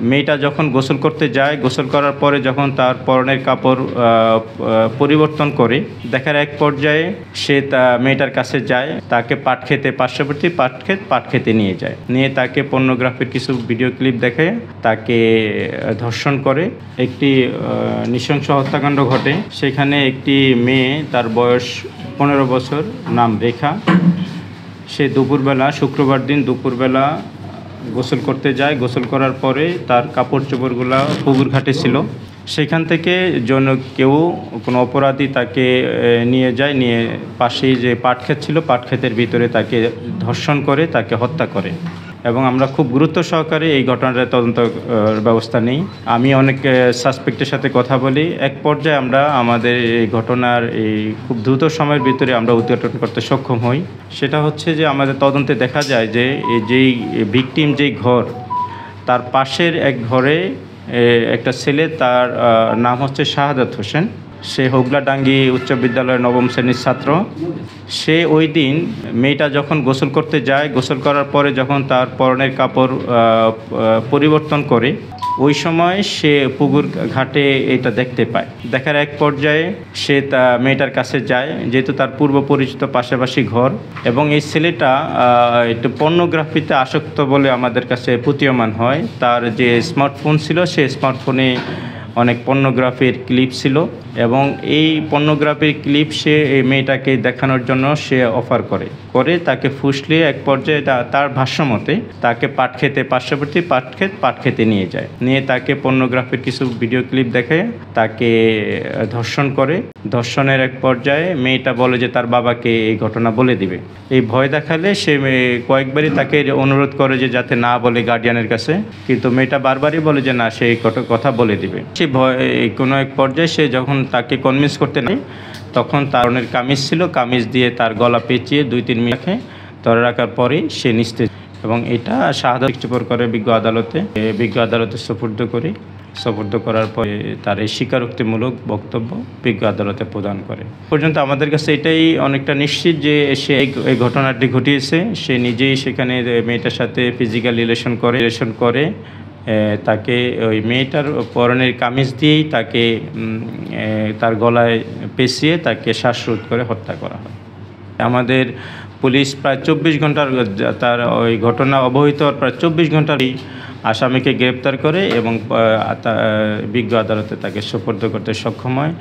মেয়েটা যখন গোসল করতে যায়, গোসল করার পরে যখন তার পরনের কাপড় পরিবর্তন করে, দেখার এক পর্যায়ে সে মেয়েটার কাছে যায়, তাকে পার্শ্ববর্তী পাট খেতে নিয়ে যায়, নিয়ে তাকে পর্নোগ্রাফির কিছু ভিডিও ক্লিপ দেখে তাকে ধর্ষণ করে। একটি নৃশংস হত্যাকাণ্ড ঘটে। সেখানে একটি মেয়ে, তার বয়স 15 বছর, নাম রেখা, সে শুক্রবার দিন দুপুরবেলা গোসল করতে যায়। গোসল করার পরে তার কাপড় চোপড়গুলো পুকুর ঘাটে ছিল। সেখান থেকে কেউ কোনো অপরাধী তাকে নিয়ে যায়, নিয়ে পাশেই যে পাট ক্ষেত ছিল, পাট ক্ষেতের ভিতরে তাকে ধর্ষণ করে, তাকে হত্যা করে। এবং আমরা খুব গুরুত্ব সহকারে এই ঘটনার তদন্ত ব্যবস্থা নিই। আমি অনেক সাসপেক্টের সাথে কথা বলি। এক পর্যায়ে আমরা আমাদের এই ঘটনার খুব দ্রুত সময়ের ভিতরে আমরা উদ্ঘাটন করতে সক্ষম হই। সেটা হচ্ছে যে আমাদের তদন্তে দেখা যায় যে যেই ভিকটিম যেই ঘর, তার পাশের এক ঘরে একটা ছেলে, তার নাম হচ্ছে শাহাদাত হোসেন। সে হোগলাডাঙ্গি উচ্চ বিদ্যালয়ের 9ম শ্রেণীর ছাত্র। সে ওই দিন মেয়েটা যখন গোসল করতে যায়, গোসল করার পরে যখন তার পরনের কাপড় পরিবর্তন করে, ওই সময় সে পুকুর ঘাটে এটা দেখতে পায়। দেখার এক পর্যায়ে সে মেয়েটার কাছে যায়, যেহেতু তার পূর্ব পরিচিত পাশাপাশি ঘর, এবং এই ছেলেটা একটু পর্নোগ্রাফিতে আসক্ত বলে আমাদের কাছে প্রতীয়মান হয়। তার যে স্মার্টফোন ছিল, সেই স্মার্টফোনে অনেক পর্নোগ্রাফির ক্লিপ ছিল, এবং এই পর্নোগ্রাফির ক্লিপ সে এই মেয়েটাকে দেখানোর জন্য সে অফার করে তাকে ফুসলিয়ে এক পর্যায়ে তার ভাষ্যমতে তাকে পার্শ্ববর্তী পাট খেতে নিয়ে যায়, নিয়ে তাকে পর্নোগ্রাফির কিছু ভিডিও ক্লিপ দেখে তাকে ধর্ষণ করে। ধর্ষণের এক পর্যায়ে মেয়েটা বলে যে তার বাবাকে এই ঘটনা বলে দিবে। এই ভয় দেখালে সে কয়েকবারই তাকে অনুরোধ করে যে যাতে না বলে গার্ডিয়ানের কাছে, কিন্তু মেয়েটা বারবারই বলে যে না, সে এই কথা বলে দিবে। সে ভয় কোনো এক পর্যায়ে সে যখন তাকে কনভিন্স করতে নেই, তখন তার কামিজ ছিল, কামিজ দিয়ে তার গলা পেঁচিয়ে 2-3 মিনিট ধরে রাখার পরেই সে নিস্তেজ। এবং এটা শাহাদাত করে বিজ্ঞ আদালতে সুপুর্দ করার পরে তার এই স্বীকারোক্তিমূলক বক্তব্য বিজ্ঞ আদালতে প্রদান করে। পর্যন্ত আমাদের কাছে এটাই অনেকটা নিশ্চিত যে সে এই ঘটনাটি ঘটিয়েছে। সে নিজেই সেখানে মেয়েটার সাথে ফিজিক্যাল রিলেশন করে তাকে ওই মেয়েটার পরনের কামিজ দিয়েই তাকে তার গলায় পেঁচিয়ে তাকে শ্বাসরোধ করে হত্যা করা হয়। আমাদের পুলিশ প্রায় 24 ঘন্টার, তার ওই ঘটনা অবহিত প্রায় 24 ঘন্টার আসামিকে গ্রেপ্তার করে এবং বিজ্ঞ আদালতে তাকে সোপর্দ করতে সক্ষম হয়।